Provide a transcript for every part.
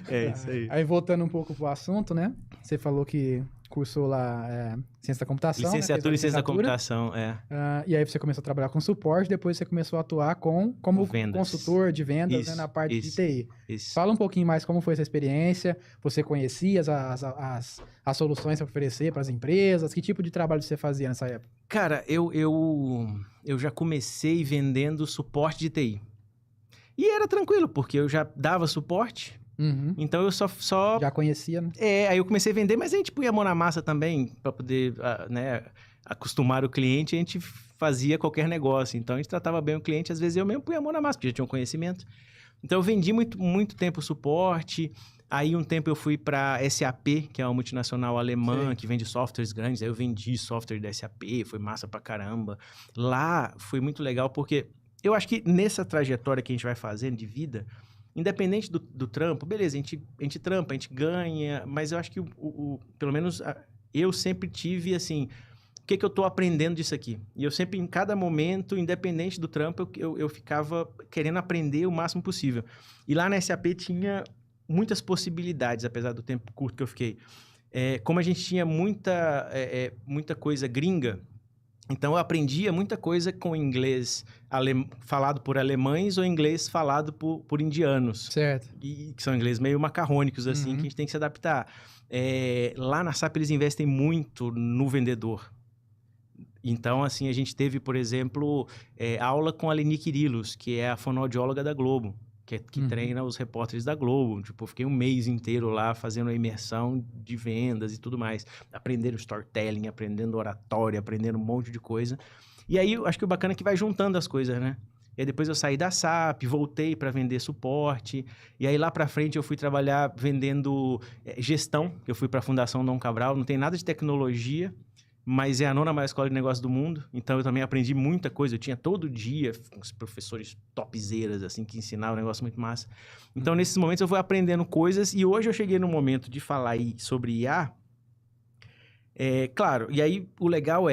É isso aí. Aí voltando um pouco pro assunto, né? Você falou que cursou lá ciência da computação, né? Licenciatura em Fez a ciência da licenciatura. computação, E aí você começou a trabalhar com suporte, depois você começou a atuar como vendas. consultor de vendas, né, na parte de TI. Isso. Fala um pouquinho mais como foi essa experiência, você conhecia as soluções para oferecer para as empresas, que tipo de trabalho você fazia nessa época? Cara, eu já comecei vendendo suporte de TI. E era tranquilo, porque eu já dava suporte, Uhum. então eu só... Já conhecia, né? Aí eu comecei a vender, mas a gente põe a mão na massa também, para poder, né, acostumar o cliente, a gente fazia qualquer negócio. Então a gente tratava bem o cliente, às vezes eu mesmo punha a mão na massa, porque já tinha um conhecimento. Então eu vendi muito tempo suporte. Aí um tempo eu fui para SAP, que é uma multinacional alemã, Sim. que vende softwares grandes. Aí eu vendi software da SAP, foi massa pra caramba. Lá foi muito legal, porque eu acho que nessa trajetória que a gente vai fazendo de vida, independente do trampo, beleza, a gente trampa, a gente ganha, mas eu acho que pelo menos eu sempre tive assim... O que eu tô aprendendo disso aqui? E eu sempre, em cada momento, independente do trampo, eu ficava querendo aprender o máximo possível. E lá na SAP tinha muitas possibilidades, apesar do tempo curto que eu fiquei. Como a gente tinha muita coisa gringa, então eu aprendia muita coisa com inglês falado por alemães ou inglês falado por indianos. Certo. E que são inglês meio macarrônicos, assim, que a gente tem que se adaptar. Lá na SAP eles investem muito no vendedor. Então, assim, a gente teve, por exemplo, aula com a Leni Quirilos, que é a fonoaudióloga da Globo, que treina os repórteres da Globo. Tipo, eu fiquei um mês inteiro lá fazendo a imersão de vendas e tudo mais. Aprendendo storytelling, aprendendo oratória, aprendendo um monte de coisa. E aí, eu acho que o bacana é que vai juntando as coisas, né? E aí depois eu saí da SAP, voltei para vender suporte. E aí lá para frente eu fui trabalhar vendendo gestão. Eu fui para a Fundação Dom Cabral. Não tem nada de tecnologia, mas é a 9ª maior escola de negócio do mundo, então eu também aprendi muita coisa. Eu tinha todo dia uns professores topzeiras, assim, que ensinavam um negócio muito massa. Então, nesses momentos eu fui aprendendo coisas, e hoje eu cheguei no momento de falar sobre IA. Claro, e aí o legal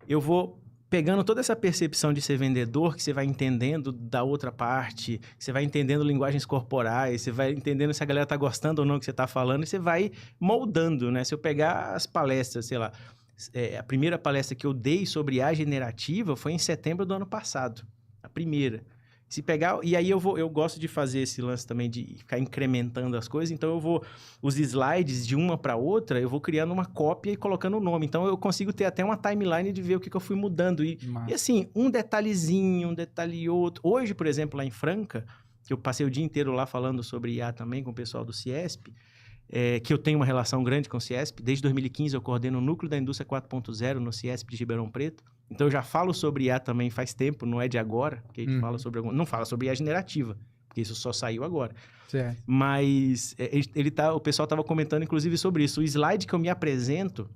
eu vou pegando toda essa percepção de ser vendedor, que você vai entendendo da outra parte, que você vai entendendo linguagens corporais, você vai entendendo se a galera tá gostando ou não do que você tá falando, e você vai moldando, né? Se eu pegar as palestras, sei lá, a primeira palestra que eu dei sobre IA generativa foi em setembro do ano passado. A primeira. Se pegar... E aí eu gosto de fazer esse lance também de ficar incrementando as coisas. Então os slides de uma para outra, eu vou criando uma cópia e colocando o nome. Então eu consigo ter até uma timeline de ver o que eu fui mudando. E assim, um detalhezinho, um detalhe outro. Hoje, por exemplo, lá em Franca, que eu passei o dia inteiro lá falando sobre IA também com o pessoal do CIESP, que eu tenho uma relação grande com o CIESP. Desde 2015 eu coordeno o Núcleo da Indústria 4.0 no CIESP de Ribeirão Preto. Então eu já falo sobre IA também faz tempo, não é de agora, que a gente fala sobre... Não fala sobre IA generativa, porque isso só saiu agora. Certo. Mas o pessoal estava comentando inclusive sobre isso. O slide que eu me apresento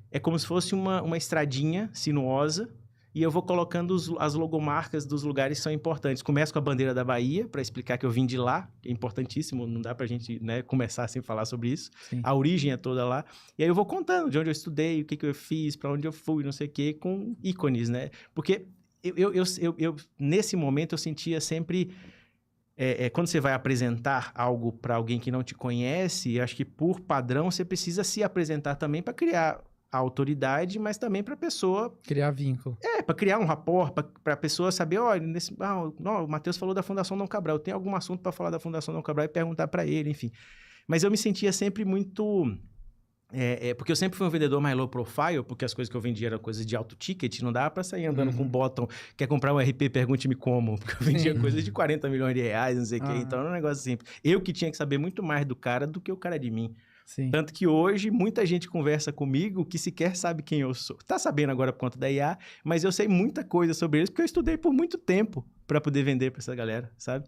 é como se fosse uma estradinha sinuosa, e eu vou colocando as logomarcas dos lugares que são importantes. Começo com a bandeira da Bahia, para explicar que eu vim de lá, que é importantíssimo, não dá pra gente, né, começar sem falar sobre isso. Sim. A origem é toda lá. E aí eu vou contando de onde eu estudei, o que eu fiz, para onde eu fui, não sei o quê, com ícones, né? Porque eu nesse momento, eu sentia sempre... quando você vai apresentar algo para alguém que não te conhece, eu acho que por padrão você precisa se apresentar também para criar a autoridade, mas também para a pessoa... Criar vínculo. para criar um rapport, para a pessoa saber, olha, o Matheus falou da Fundação Dom Cabral, tem algum assunto para falar da Fundação Dom Cabral e perguntar para ele, enfim. Mas eu me sentia sempre muito... porque eu sempre fui um vendedor mais low profile, porque as coisas que eu vendia eram coisas de alto ticket, não dava para sair andando com um bottom, quer comprar um RP, pergunte-me como, porque eu vendia coisas de 40 milhões de reais, não sei o quê, então era um negócio simples. Eu que tinha que saber muito mais do cara do que o cara de mim. Sim. Tanto que hoje muita gente conversa comigo que sequer sabe quem eu sou. Tá sabendo agora por conta da IA, mas eu sei muita coisa sobre eles porque eu estudei por muito tempo para poder vender para essa galera, sabe?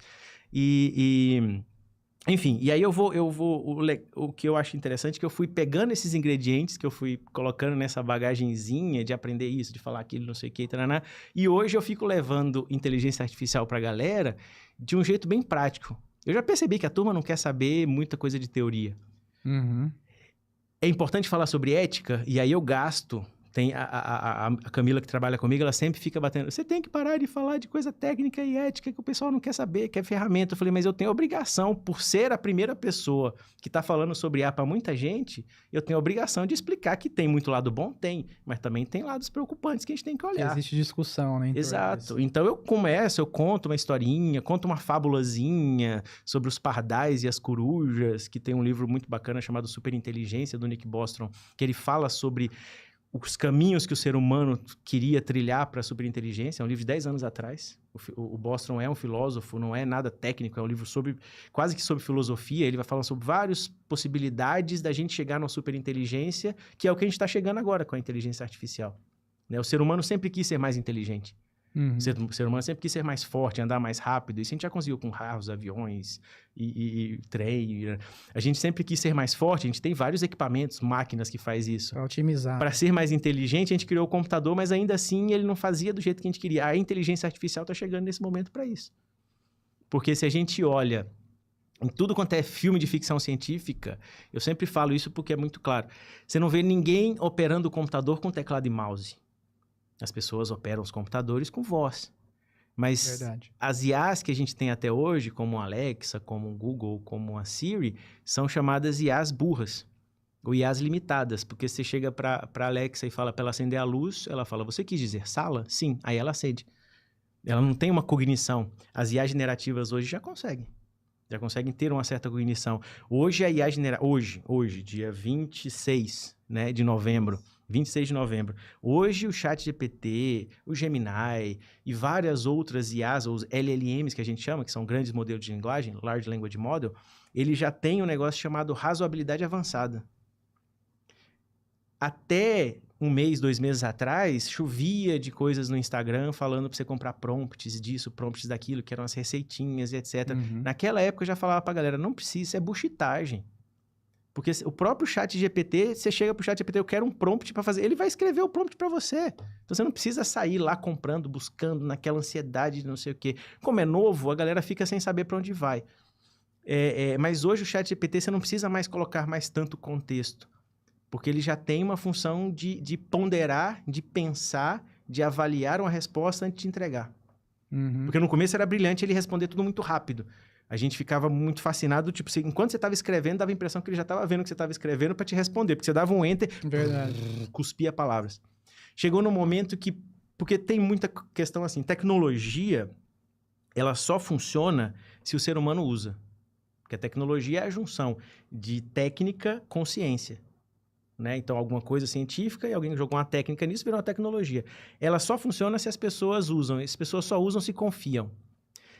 Enfim, e aí o que eu acho interessante é que eu fui pegando esses ingredientes que eu fui colocando nessa bagagenzinha de aprender isso, de falar aquilo, não sei o que, taraná, e hoje eu fico levando inteligência artificial pra galera de um jeito bem prático. Eu já percebi que a turma não quer saber muita coisa de teoria. É importante falar sobre ética, e aí eu gasto Tem a Camila que trabalha comigo, ela sempre fica batendo. Você tem que parar de falar de coisa técnica e ética que o pessoal não quer saber, que é ferramenta. Eu falei, mas eu tenho obrigação, por ser a primeira pessoa que está falando sobre IA para muita gente, eu tenho a obrigação de explicar que tem muito lado bom, tem, mas também tem lados preocupantes que a gente tem que olhar. Existe discussão, né? Exato. Então eu conto uma historinha, conto uma fabulazinha sobre os pardais e as corujas, que tem um livro muito bacana chamado Superinteligência, do Nick Bostrom, que ele fala sobre os caminhos que o ser humano queria trilhar para a superinteligência. É um livro de 10 anos atrás. O Bostrom é um filósofo, não é nada técnico, é um livro quase que sobre filosofia. Ele vai falar sobre várias possibilidades da gente chegar na superinteligência, que é o que a gente está chegando agora com a inteligência artificial. Né? O ser humano sempre quis ser mais inteligente. Uhum. O ser humano sempre quis ser mais forte, andar mais rápido. Isso a gente já conseguiu com carros, aviões e trem. Né? A gente sempre quis ser mais forte. A gente tem vários equipamentos, máquinas que faz isso. Para otimizar. Para ser mais inteligente, a gente criou o computador, mas ainda assim ele não fazia do jeito que a gente queria. A inteligência artificial está chegando nesse momento para isso. Porque se a gente olha em tudo quanto é filme de ficção científica, eu sempre falo isso porque é muito claro. Você não vê ninguém operando o computador com teclado e mouse. As pessoas operam os computadores com voz. Mas as IAs que a gente tem até hoje, como a Alexa, como o Google, como a Siri, são chamadas IAs burras. Ou IAs limitadas. Porque você chega para a Alexa e fala para ela acender a luz, ela fala, você quis dizer sala? Sim. Aí ela acende. Ela não tem uma cognição. As IAs generativas hoje já conseguem. Já conseguem ter uma certa cognição. Hoje a IA hoje, dia 26, né, de novembro, 26 de novembro. Hoje o ChatGPT, o Gemini e várias outras IAs, ou os LLMs que a gente chama, que são grandes modelos de linguagem, Large Language Model, ele já tem um negócio chamado razoabilidade avançada. Até um mês, 2 meses atrás, chovia de coisas no Instagram falando para você comprar prompts disso, prompts daquilo, que eram as receitinhas e etc. Uhum. Naquela época eu já falava pra galera, não precisa, isso é buchitagem. Porque o próprio ChatGPT, você chega pro ChatGPT, eu quero um prompt para fazer, ele vai escrever o prompt para você. Então você não precisa sair lá comprando, buscando, naquela ansiedade de não sei o quê. Como é novo, a galera fica sem saber para onde vai. Mas hoje o ChatGPT você não precisa mais colocar mais tanto contexto. Porque ele já tem uma função de ponderar, de pensar, de avaliar uma resposta antes de entregar. Uhum. Porque no começo era brilhante ele responder tudo muito rápido. A gente ficava muito fascinado, tipo, enquanto você estava escrevendo, dava a impressão que ele já estava vendo o que você estava escrevendo para te responder. Porque você dava um enter, cuspia palavras. Chegou no momento que... Porque tem muita questão assim, tecnologia, ela só funciona se o ser humano usa. Porque a tecnologia é a junção de técnica com ciência. Né? Então, alguma coisa científica e alguém jogou uma técnica nisso, virou uma tecnologia. Ela só funciona se as pessoas usam. As pessoas só usam se confiam.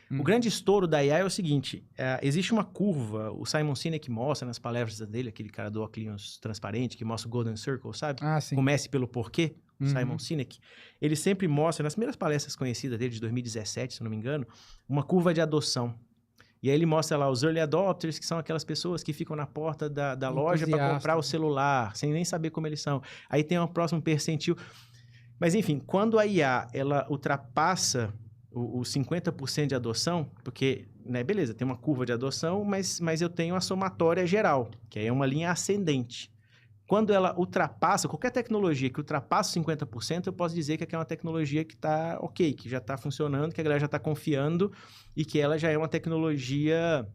O grande estouro da IA é o seguinte, existe uma curva, o Simon Sinek mostra nas palestras dele, aquele cara do óculos transparente, que mostra o Golden Circle, sabe? Ah, sim. Comece pelo porquê, Simon Sinek. Ele sempre mostra, nas primeiras palestras conhecidas dele, de 2017, se não me engano, uma curva de adoção. E aí ele mostra lá os early adopters, que são aquelas pessoas que ficam na porta da loja para comprar o celular, sem nem saber como eles são. Aí tem um próximo percentil. Mas enfim, quando a IA ela ultrapassa os 50% de adoção, porque, né, beleza, tem uma curva de adoção, mas eu tenho a somatória geral, que aí é uma linha ascendente. Quando ela ultrapassa, qualquer tecnologia que ultrapassa os 50%, eu posso dizer que aquela é uma tecnologia que está ok, que já está funcionando, que a galera já está confiando e que ela já é uma tecnologia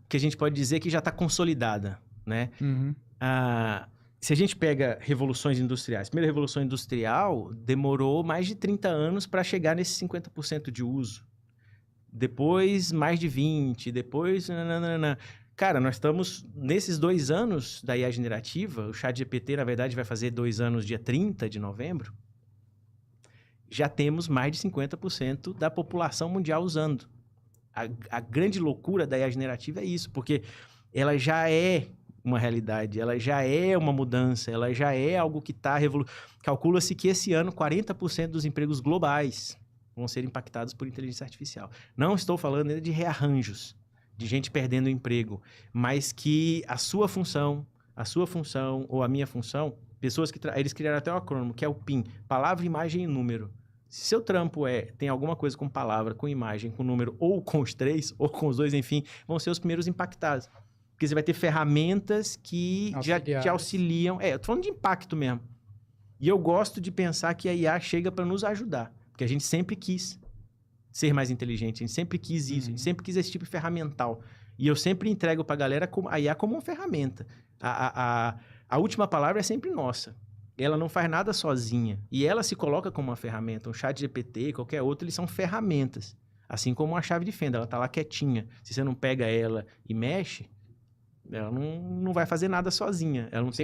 que a gente pode dizer que já está consolidada, né? Uhum. Se a gente pega revoluções industriais, a primeira revolução industrial demorou mais de 30 anos para chegar nesse 50% de uso. Depois, mais de 20, depois... Cara, nós estamos nesses 2 anos da IA generativa, o ChatGPT, na verdade, vai fazer 2 anos dia 30 de novembro, já temos mais de 50% da população mundial usando. A grande loucura da IA generativa é isso, porque ela já é uma realidade, ela já é uma mudança, ela já é algo que está revolucionando. Calcula-se que esse ano 40% dos empregos globais vão ser impactados por inteligência artificial. Não estou falando ainda de rearranjos, de gente perdendo o emprego, mas que a sua função ou a minha função, pessoas que... Eles criaram até o acrônimo, que é o PIN, palavra, imagem e número. Se seu trampo tem alguma coisa com palavra, com imagem, com número, ou com os 3, ou com os 2, enfim, vão ser os primeiros impactados. Porque você vai ter ferramentas que já te Auxiliares. auxiliam. Eu tô falando de impacto mesmo. E eu gosto de pensar que a IA chega para nos ajudar. Porque a gente sempre quis ser mais inteligente, a gente sempre quis isso, a gente sempre quis esse tipo de ferramental. E eu sempre entrego para a galera a IA como uma ferramenta. A última palavra é sempre nossa. Ela não faz nada sozinha. E ela se coloca como uma ferramenta. Um chat GPT, qualquer outro, eles são ferramentas. Assim como uma chave de fenda, ela tá lá quietinha. Se você não pega ela e mexe, ela não vai fazer nada sozinha. Ela não tem